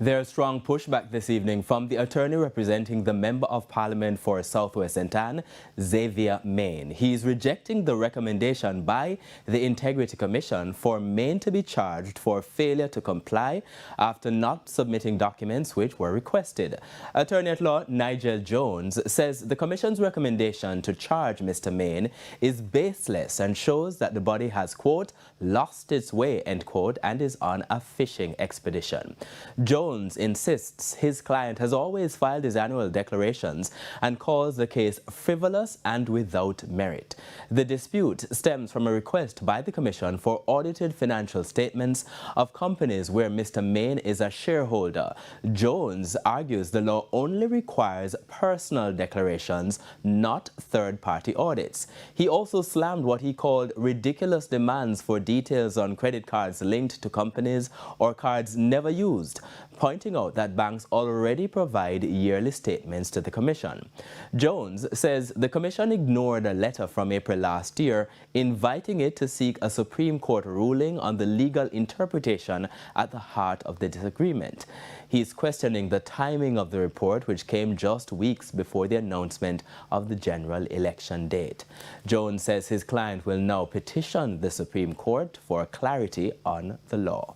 There's strong pushback this evening from the attorney representing the Member of Parliament for Southwest St. Anne, Xavier Main. He is rejecting the recommendation by the Integrity Commission for Main to be charged for failure to comply after not submitting documents which were requested. Attorney-at-law Nigel Jones says the Commission's recommendation to charge Mr. Main is baseless and shows that the body has, quote, lost its way, end quote, and is on a fishing expedition. Jones insists his client has always filed his annual declarations and calls the case frivolous and without merit. The dispute stems from a request by the Commission for audited financial statements of companies where Mr. Main is a shareholder. Jones argues the law only requires personal declarations, not third-party audits. He also slammed what he called ridiculous demands for details on credit cards linked to companies or cards never used, pointing out that banks already provide yearly statements to the Commission. Jones says the Commission ignored a letter from April last year inviting it to seek a Supreme Court ruling on the legal interpretation at the heart of the disagreement. He is questioning the timing of the report, which came just weeks before the announcement of the general election date. Jones says his client will now petition the Supreme Court for clarity on the law.